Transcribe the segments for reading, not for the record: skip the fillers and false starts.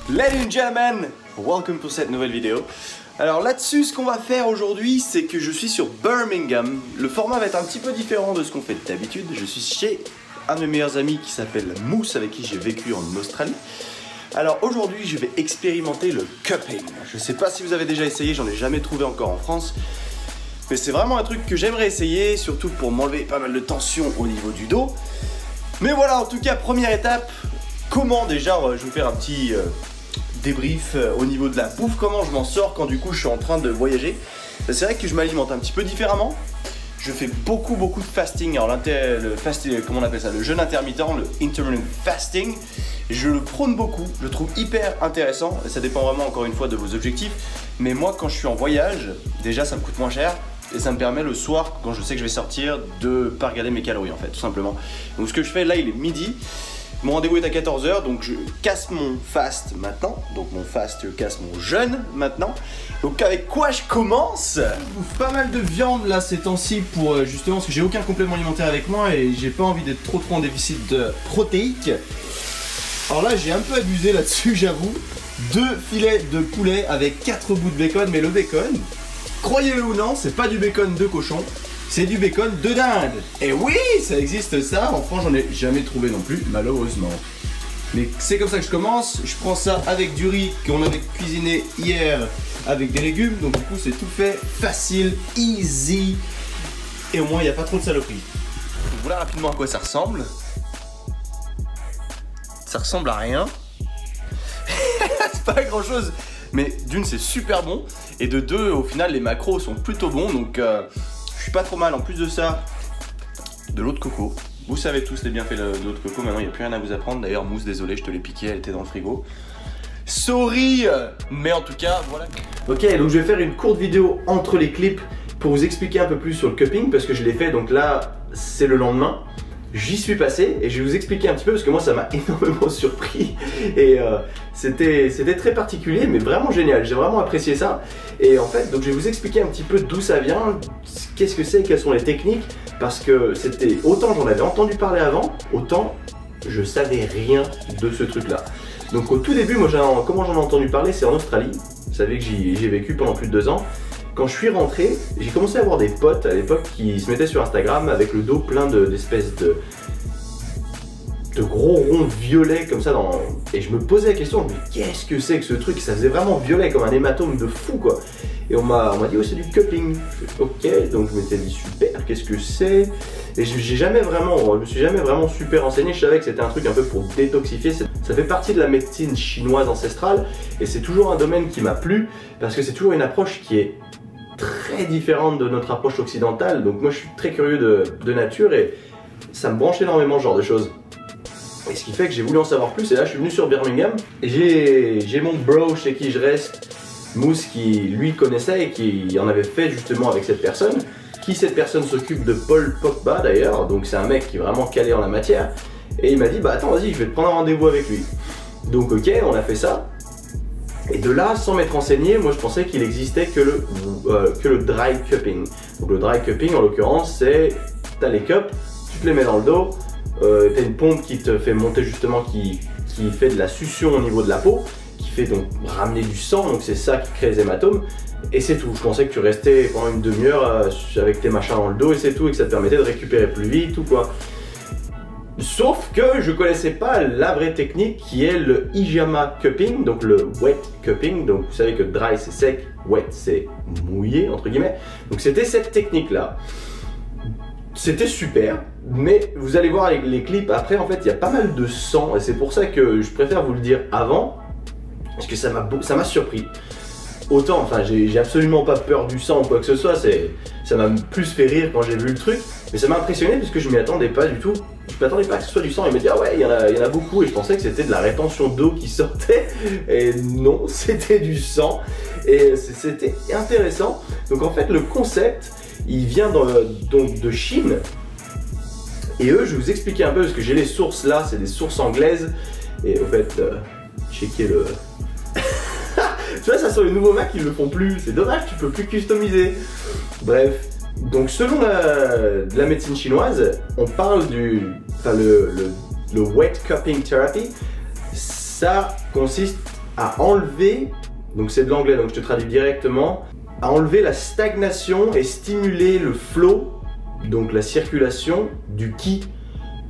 Ladies and gentlemen, welcome pour cette nouvelle vidéo. Alors là-dessus, ce qu'on va faire aujourd'hui, c'est que je suis sur Birmingham. Le format va être un petit peu différent de ce qu'on fait d'habitude. Je suis chez un de mes meilleurs amis qui s'appelle Mousse, avec qui j'ai vécu en Australie. Alors aujourd'hui, je vais expérimenter le cupping. Je sais pas si vous avez déjà essayé, j'en ai jamais trouvé encore en France. Mais c'est vraiment un truc que j'aimerais essayer, surtout pour m'enlever pas mal de tension au niveau du dos. Mais voilà, en tout cas, première étape. Comment déjà, je vais vous faire un petit débrief au niveau de la bouffe, comment je m'en sors quand du coup je suis en train de voyager. C'est vrai que je m'alimente un petit peu différemment. Je fais beaucoup de fasting. Alors le fasting, comment on appelle ça, le jeûne intermittent, le intermittent fasting. Je le prône beaucoup, je le trouve hyper intéressant. Et ça dépend vraiment encore une fois de vos objectifs. Mais moi quand je suis en voyage, déjà ça me coûte moins cher. Et ça me permet le soir, quand je sais que je vais sortir, de pas regarder mes calories en fait, tout simplement. Donc ce que je fais là, il est midi. Mon rendez-vous est à 14 h, donc je casse mon fast maintenant. Donc mon fast casse mon jeûne maintenant. Donc avec quoi je commence? Je bouffe pas mal de viande là ces temps-ci pour justement parce que j'ai aucun complément alimentaire avec moi et j'ai pas envie d'être trop en déficit de protéique. Alors là j'ai un peu abusé là-dessus, j'avoue. 2 filets de poulet avec 4 bouts de bacon, mais le bacon, croyez-le ou non, c'est pas du bacon de cochon. C'est du bacon de dinde. Et oui, ça existe ça. En France, j'en ai jamais trouvé non plus, malheureusement. Mais c'est comme ça que je commence. Je prends ça avec du riz qu'on avait cuisiné hier avec des légumes. Donc du coup, c'est tout fait, facile, easy. Et au moins, il n'y a pas trop de saloperies. Voilà rapidement à quoi ça ressemble. Ça ressemble à rien. C'est pas grand chose. Mais d'une, c'est super bon. Et de deux, au final, les macros sont plutôt bons. Donc... je suis pas trop mal. En plus de ça, de l'eau de coco. Vous savez tous les bienfaits de l'eau de coco. Maintenant, il n'y a plus rien à vous apprendre. D'ailleurs, Mousse, désolé, je te l'ai piqué. Elle était dans le frigo. Sorry. Mais en tout cas, voilà. Ok, donc je vais faire une courte vidéo entre les clips pour vous expliquer un peu plus sur le cupping parce que je l'ai fait. Donc là, c'est le lendemain. J'y suis passé et je vais vous expliquer un petit peu parce que moi ça m'a énormément surpris et c'était très particulier mais vraiment génial, j'ai vraiment apprécié ça. Et en fait donc je vais vous expliquer un petit peu d'où ça vient, qu'est-ce que c'est, quelles sont les techniques, parce que c'était, autant j'en avais entendu parler avant, autant je savais rien de ce truc là. Donc au tout début, moi comment j'en ai entendu parler, c'est en Australie. Vous savez que j'y ai vécu pendant plus de 2 ans. Quand je suis rentré, j'ai commencé à avoir des potes à l'époque qui se mettaient sur Instagram avec le dos plein d'espèces de gros ronds violets comme ça et je me posais la question, mais qu'est-ce que c'est que ce truc? Ça faisait vraiment violet comme un hématome de fou quoi. Et on m'a dit oh c'est du cupping. Ok, donc je m'étais dit super, qu'est-ce que c'est? Et je me suis jamais vraiment super renseigné. Je savais que c'était un truc un peu pour détoxifier. Ça fait partie de la médecine chinoise ancestrale et c'est toujours un domaine qui m'a plu parce que c'est toujours une approche qui est très différente de notre approche occidentale. Donc moi je suis très curieux de nature et ça me branche énormément ce genre de choses. Et ce qui fait que j'ai voulu en savoir plus et là je suis venu sur Birmingham et j'ai mon bro chez qui je reste, Mousse, qui lui connaissait et qui en avait fait justement avec cette personne. Cette personne s'occupe de Paul Pogba d'ailleurs, donc c'est un mec qui est vraiment calé en la matière. Et il m'a dit bah attends vas-y je vais te prendre un rendez-vous avec lui. Donc ok, on a fait ça. Et de là, sans m'être renseigné, moi je pensais qu'il existait que le dry cupping. Donc le dry cupping en l'occurrence c'est, t'as les cups, tu te les mets dans le dos, t'as une pompe qui te fait monter justement, qui fait de la succion au niveau de la peau, qui fait donc ramener du sang, donc c'est ça qui crée les hématomes. Et c'est tout, je pensais que tu restais pendant une demi-heure avec tes machins dans le dos et c'est tout, et que ça te permettait de récupérer plus vite ou quoi. Sauf que je connaissais pas la vraie technique qui est le hijama cupping, donc le wet cupping. Donc vous savez que dry c'est sec, wet c'est mouillé entre guillemets. Donc c'était cette technique là. C'était super, mais vous allez voir les clips après, en fait il y a pas mal de sang et c'est pour ça que je préfère vous le dire avant, parce que ça m'a surpris. Autant, enfin j'ai absolument pas peur du sang ou quoi que ce soit, ça m'a plus fait rire quand j'ai vu le truc, mais ça m'a impressionné parce que je m'y attendais pas du tout. Je m'attendais pas que ce soit du sang, il m'a dit ah ouais il y en a beaucoup et je pensais que c'était de la rétention d'eau qui sortait et non, c'était du sang et c'était intéressant. Donc en fait le concept il vient donc de Chine et eux je vais vous expliquer un peu parce que j'ai les sources là, c'est des sources anglaises et au fait checker le... Tu vois, ça sur les nouveaux Mac ils le font plus, c'est dommage, tu peux plus customiser. Bref, donc selon la médecine chinoise, on parle du... Enfin le le wet cupping therapy, ça consiste à enlever, donc c'est de l'anglais donc je te traduis directement, à enlever la stagnation et stimuler le flow, donc la circulation du ki.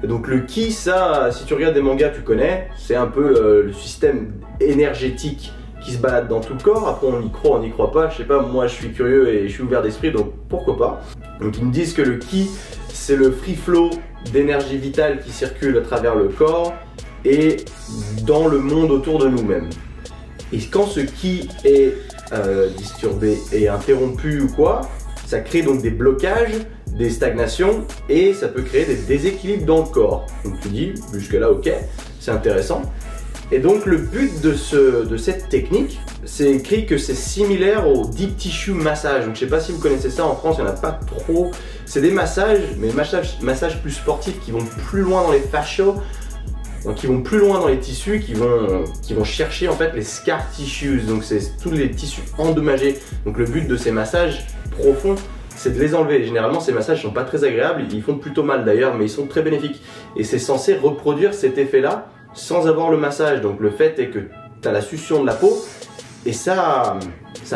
Donc le ki, ça, si tu regardes des mangas, tu connais, c'est un peu le système énergétique qui se balade dans tout le corps. Après on y croit, on n'y croit pas, je sais pas, moi je suis curieux et je suis ouvert d'esprit, donc pourquoi pas. Donc ils me disent que le ki, c'est le free flow d'énergie vitale qui circule à travers le corps et dans le monde autour de nous-mêmes. Et quand ce ki est disturbé et interrompu ou quoi, ça crée donc des blocages, des stagnations et ça peut créer des déséquilibres dans le corps. Donc tu dis, jusque là ok, c'est intéressant. Et donc le but de cette technique, c'est écrit que c'est similaire au deep tissue massage. Donc je sais pas si vous connaissez ça, en France il n'y en a pas trop. C'est des massages, mais massages plus sportifs qui vont plus loin dans les fascias, donc qui vont plus loin dans les tissus, qui vont chercher en fait les scar tissues. Donc c'est tous les tissus endommagés. Donc le but de ces massages profonds, c'est de les enlever. Généralement ces massages sont pas très agréables, ils font plutôt mal d'ailleurs, mais ils sont très bénéfiques. Et c'est censé reproduire cet effet-là sans avoir le massage. Donc le fait est que tu as la succion de la peau et ça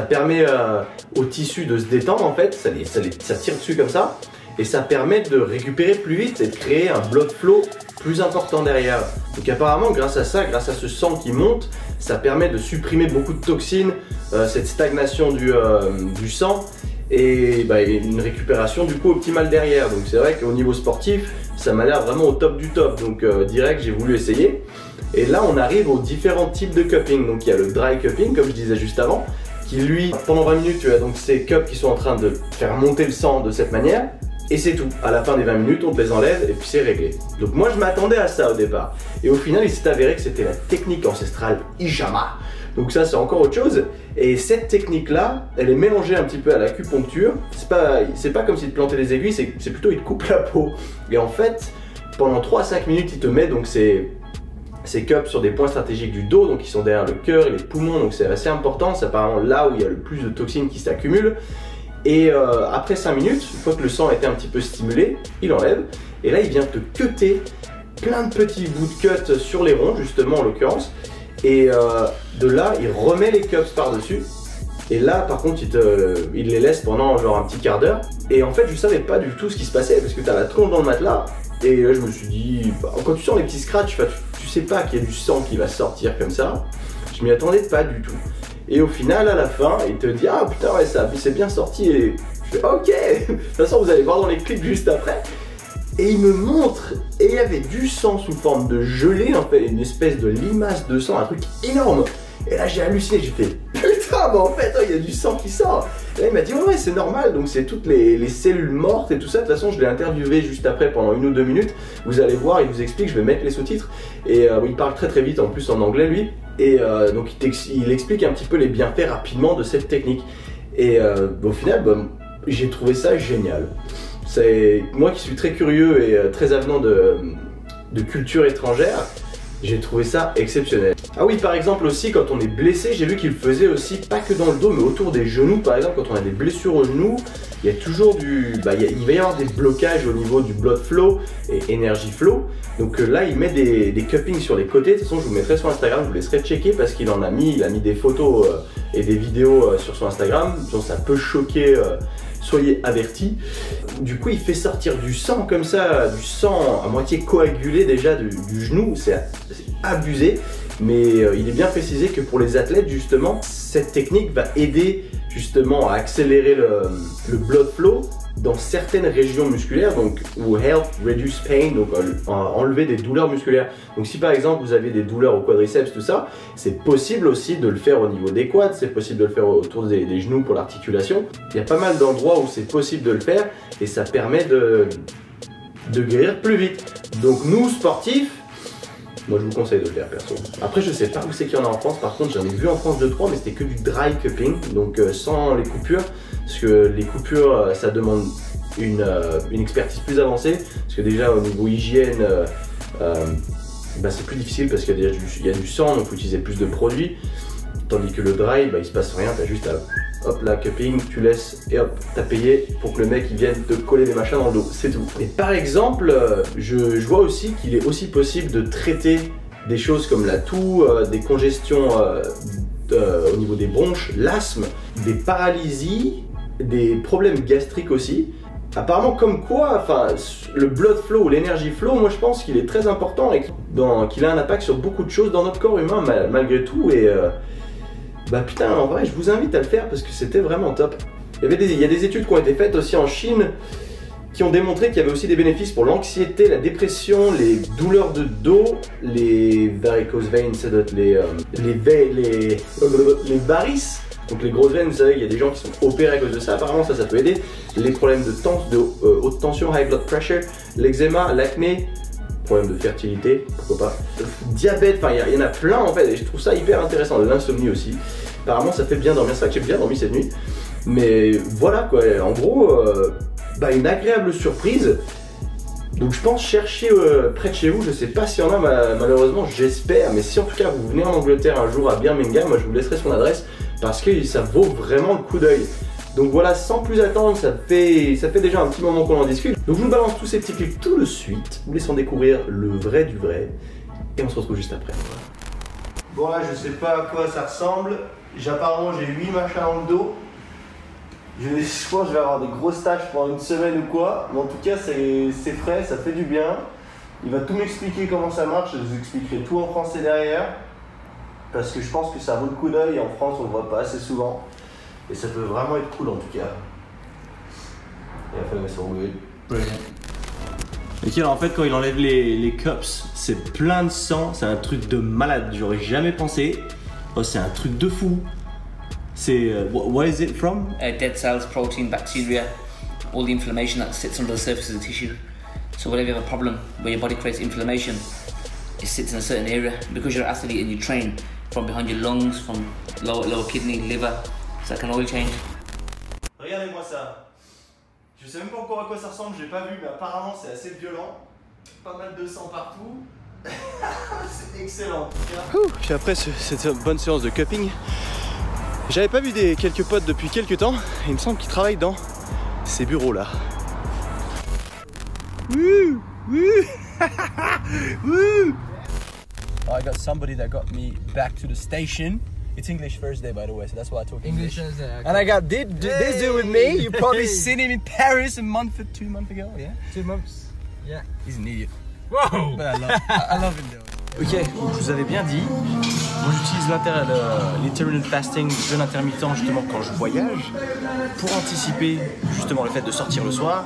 permet au tissu de se détendre en fait, ça tire dessus comme ça et ça permet de récupérer plus vite et de créer un blood flow plus important derrière. Donc apparemment grâce à ça, grâce à ce sang qui monte, ça permet de supprimer beaucoup de toxines, cette stagnation du sang et une récupération du coup optimale derrière. Donc c'est vrai qu'au niveau sportif, ça m'a l'air vraiment au top du top. Donc direct, j'ai voulu essayer. Et là, on arrive aux différents types de cupping. Donc il y a le dry cupping, comme je disais juste avant, qui lui, pendant 20 minutes, tu as donc ces cups qui sont en train de faire monter le sang de cette manière. Et c'est tout. À la fin des 20 minutes, on te les enlève et puis c'est réglé. Donc moi, je m'attendais à ça au départ. Et au final, il s'est avéré que c'était la technique ancestrale Ijama. Donc ça, c'est encore autre chose. Et cette technique-là, elle est mélangée un petit peu à l'acupuncture. C'est pas comme s'il te plantait des aiguilles, c'est plutôt il te coupe la peau. Et en fait, pendant 3 à 5 minutes, il te met donc ces cups sur des points stratégiques du dos, donc qui sont derrière le cœur et les poumons, donc c'est assez important. C'est apparemment là où il y a le plus de toxines qui s'accumulent. Et après 5 minutes, une fois que le sang a été un petit peu stimulé, il enlève. Et là, il vient te cutter plein de petits bouts de cut sur les ronds, justement en l'occurrence. Et de là, il remet les cups par-dessus. Et là, par contre, il les laisse pendant genre un petit quart d'heure. Et en fait, je savais pas du tout ce qui se passait parce que tu as la tronche dans le matelas. Et là, je me suis dit, quand tu sens les petits scratchs, tu sais pas qu'il y a du sang qui va sortir comme ça. Je m'y attendais pas du tout. Et au final, à la fin, il te dit, ah putain, ouais, ça c'est bien sorti. Et je fais, ok. De toute façon, vous allez voir dans les clips juste après. Et il me montre, et il y avait du sang sous forme de gelée, en fait, une espèce de limace de sang, un truc énorme. Et là, j'ai halluciné, j'ai fait, putain, mais en fait, il y a du sang qui sort. Et là, il m'a dit, ouais, c'est normal, donc c'est toutes les cellules mortes et tout ça. De toute façon, je l'ai interviewé juste après pendant 1 ou 2 minutes. Vous allez voir, il vous explique, je vais mettre les sous-titres. Et il parle très très vite, en plus en anglais, lui. Et donc, il explique un petit peu les bienfaits rapidement de cette technique. Et au final, j'ai trouvé ça génial. C'est moi qui suis très curieux et très avenant de culture étrangère, j'ai trouvé ça exceptionnel. Ah oui, par exemple aussi, quand on est blessé, j'ai vu qu'il faisait aussi, pas que dans le dos, mais autour des genoux. Par exemple, quand on a des blessures aux genoux, il y a toujours il va y avoir des blocages au niveau du blood flow et energy flow. Donc là, il met des cuppings sur les côtés. De toute façon, je vous mettrai sur Instagram, je vous laisserai checker parce qu'il a mis des photos et des vidéos sur son Instagram. Donc ça peut choquer, soyez avertis. Du coup, il fait sortir du sang comme ça, du sang à moitié coagulé déjà du genou. C'est abusé. Mais il est bien précisé que pour les athlètes, justement, cette technique va aider justement à accélérer le blood flow dans certaines régions musculaires, donc ou help reduce pain, donc enlever des douleurs musculaires. Donc si par exemple vous avez des douleurs au quadriceps, tout ça, c'est possible aussi de le faire au niveau des quads, c'est possible de le faire autour des genoux pour l'articulation. Il y a pas mal d'endroits où c'est possible de le faire et ça permet de guérir plus vite. Donc nous sportifs, moi je vous conseille de le faire perso. Après je sais pas où c'est qu'il y en a en France, par contre j'en ai vu en France 2-3 mais c'était que du dry cupping, donc sans les coupures, parce que les coupures ça demande une expertise plus avancée, parce que déjà au niveau hygiène c'est plus difficile parce qu'il y a du sang, donc il faut utiliser plus de produits. Tandis que le dry, bah, il se passe rien, t'as juste à hop là, cupping, tu laisses et hop, t'as payé pour que le mec il vienne te coller des machins dans le dos, c'est tout. Et par exemple, je vois aussi qu'il est aussi possible de traiter des choses comme la toux, des congestions au niveau des bronches, l'asthme, des paralysies, des problèmes gastriques aussi. Apparemment comme quoi, enfin, le blood flow ou l'énergie flow, moi je pense qu'il est très important et qu'il a un impact sur beaucoup de choses dans notre corps humain malgré tout. Et bah putain, en vrai, je vous invite à le faire parce que c'était vraiment top. Il y a des études qui ont été faites aussi en Chine qui ont démontré qu'il y avait aussi des bénéfices pour l'anxiété, la dépression, les douleurs de dos, les varicose veins, ça doit être les varices. Donc les grosses veines, vous savez, il y a des gens qui sont opérés à cause de ça, apparemment ça peut aider. Les problèmes de haute tension, high blood pressure, l'eczéma, l'acné, problème de fertilité, pourquoi pas. Diabète, enfin il y en a plein en fait, et je trouve ça hyper intéressant. L'insomnie aussi, apparemment ça fait bien dormir, c'est vrai que j'ai bien dormi cette nuit. Mais voilà quoi, en gros, bah, une agréable surprise. Donc je pense chercher près de chez vous, je sais pas s'il y en a malheureusement, j'espère. Mais si en tout cas vous venez en Angleterre un jour à Birmingham, moi je vous laisserai son adresse parce que ça vaut vraiment le coup d'œil. Donc voilà, sans plus attendre, ça fait déjà un petit moment qu'on en discute. Donc je vous balance tous ces petits clips tout de suite, vous laissons découvrir le vrai du vrai. Et on se retrouve juste après. Bon là je sais pas à quoi ça ressemble, apparemment j'ai 8 machins dans le dos. Je pense que je vais avoir des grosses tâches pendant une semaine ou quoi, mais en tout cas c'est frais, ça fait du bien. Il va tout m'expliquer comment ça marche, je vous expliquerai tout en français derrière. Parce que je pense que ça vaut le coup d'œil et en France on le voit pas assez souvent. Et ça peut vraiment être cool en tout cas. Et après c'est good. Ok, alors en fait quand il enlève les cups, c'est plein de sang, c'est un truc de malade, j'aurais jamais pensé. Oh, c'est un truc de fou. C'est what is it from? Dead cells, protein, bacteria, all the inflammation that sits under the surface of the tissue. So whenever you have a problem where your body creates inflammation, it sits in a certain area. Because you're an athlete and you train from behind your lungs, from lower kidney, liver, so that can all change. Regardez-moi ça. Je sais même pas encore à quoi ça ressemble, j'ai pas vu, mais apparemment c'est assez violent. Pas mal de sang partout. C'est excellent. Puis après cette bonne séance de cupping, j'avais pas vu quelques potes depuis quelques temps, et il me semble qu'ils travaillent dans ces bureaux là. Woo! Woo! Woo! Oh, I got somebody that got me back to the station. It's English Thursday, by the way, so that's why I talk English. Thursday, okay. And I got this dude with me. You probably seen him in Paris 2 months ago, yeah? 2 months, yeah. He's an idiot. Whoa! But I love him though. Ok, donc je vous avais bien dit, moi j'utilise l'intermittent fasting, jeûne intermittent justement quand je voyage, pour anticiper justement le fait de sortir le soir.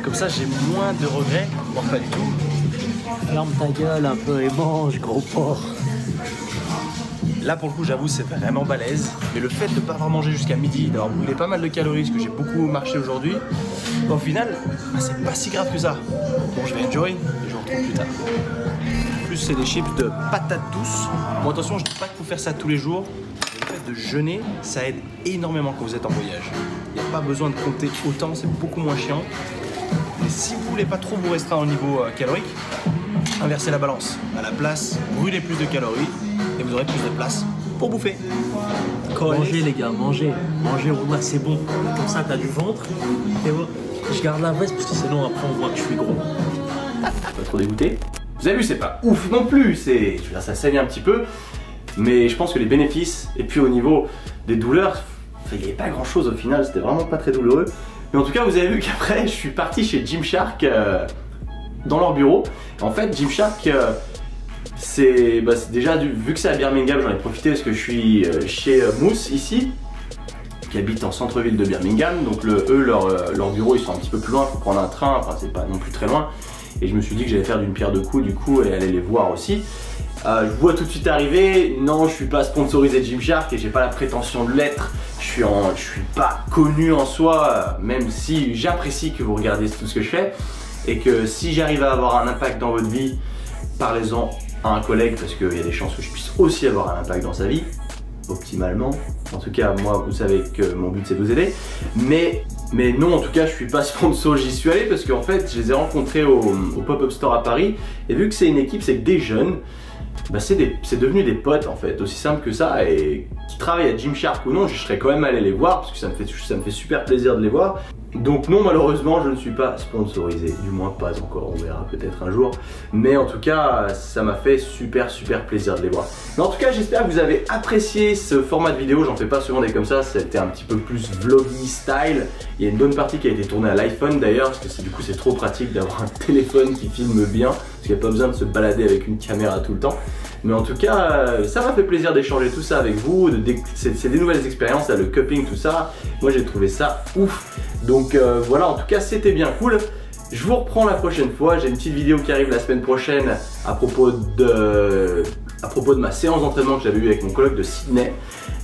Comme ça j'ai moins de regrets, voire pas du tout. Ferme ta gueule un peu et mange, gros porc. Là pour le coup j'avoue c'est vraiment balèze, mais le fait de ne pas avoir mangé jusqu'à midi, d'avoir brûlé pas mal de calories, parce que j'ai beaucoup marché aujourd'hui, au final bah, c'est pas si grave que ça. Bon je vais enjoy et je vous retrouve plus tard. En plus c'est des chips de patates douces. Bon attention je dis pas qu'il faut faire ça tous les jours, mais le fait de jeûner ça aide énormément quand vous êtes en voyage. Il n'y a pas besoin de compter autant, c'est beaucoup moins chiant. Mais si vous voulez pas trop vous restreindre au niveau calorique, inversez la balance. À la place, brûlez plus de calories et vous aurez plus de place pour bouffer. Mangez les gars, mangez. Mangez, au moins c'est bon. Comme ça t'as du ventre. Et bon, je garde la veste parce que sinon après on voit que je suis gros. Pas trop dégoûté. Vous avez vu, c'est pas ouf non plus. Je veux dire, ça saigne un petit peu. Mais je pense que les bénéfices, et puis au niveau des douleurs, il n'y avait pas grand chose au final. C'était vraiment pas très douloureux. Mais en tout cas, vous avez vu qu'après, je suis parti chez Gymshark dans leur bureau. En fait, Gymshark, c'est déjà, vu que c'est à Birmingham, j'en ai profité parce que je suis chez Mousse ici, qui habite en centre-ville de Birmingham. Donc eux, leur bureau, ils sont un petit peu plus loin, il faut prendre un train, enfin c'est pas non plus très loin. Et je me suis dit que j'allais faire d'une pierre deux coups du coup et aller les voir aussi. Je vois tout de suite arriver, non je suis pas sponsorisé de Gymshark et j'ai pas la prétention de l'être. Je suis pas connu en soi, même si j'apprécie que vous regardez tout ce que je fais. Et que si j'arrive à avoir un impact dans votre vie, parlez-en à un collègue parce qu'il y a des chances que je puisse aussi avoir un impact dans sa vie, optimalement. En tout cas, moi, vous savez que mon but c'est de vous aider. Mais non, en tout cas, je suis pas sponsor, j'y suis allé parce qu'en fait, je les ai rencontrés au Pop-Up Store à Paris. Et vu que c'est une équipe, c'est que des jeunes. bah c'est devenu des potes en fait, aussi simple que ça. Et qui travaillent à Gymshark ou non, je serais quand même allé les voir parce que ça me fait super plaisir de les voir. Donc non, malheureusement je ne suis pas sponsorisé, du moins pas encore, on verra peut-être un jour. Mais en tout cas ça m'a fait super plaisir de les voir. Mais en tout cas j'espère que vous avez apprécié ce format de vidéo, j'en fais pas souvent des comme ça, c'était un petit peu plus vloggy style. Il y a une bonne partie qui a été tournée à l'iPhone d'ailleurs, parce que du coup c'est trop pratique d'avoir un téléphone qui filme bien, parce qu'il n'y a pas besoin de se balader avec une caméra tout le temps. Mais en tout cas, ça m'a fait plaisir d'échanger tout ça avec vous, c'est des nouvelles expériences, là, le cupping, tout ça. Moi j'ai trouvé ça ouf. Donc voilà, en tout cas c'était bien cool. Je vous reprends la prochaine fois, j'ai une petite vidéo qui arrive la semaine prochaine à propos de ma séance d'entraînement que j'avais eue avec mon coloc de Sydney.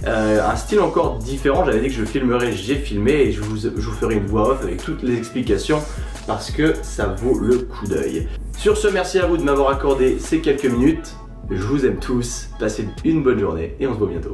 Un style encore différent, j'avais dit que je filmerais, j'ai filmé et je vous ferai une voix off avec toutes les explications parce que ça vaut le coup d'œil. Sur ce, merci à vous de m'avoir accordé ces quelques minutes. Je vous aime tous, passez une bonne journée et on se voit bientôt.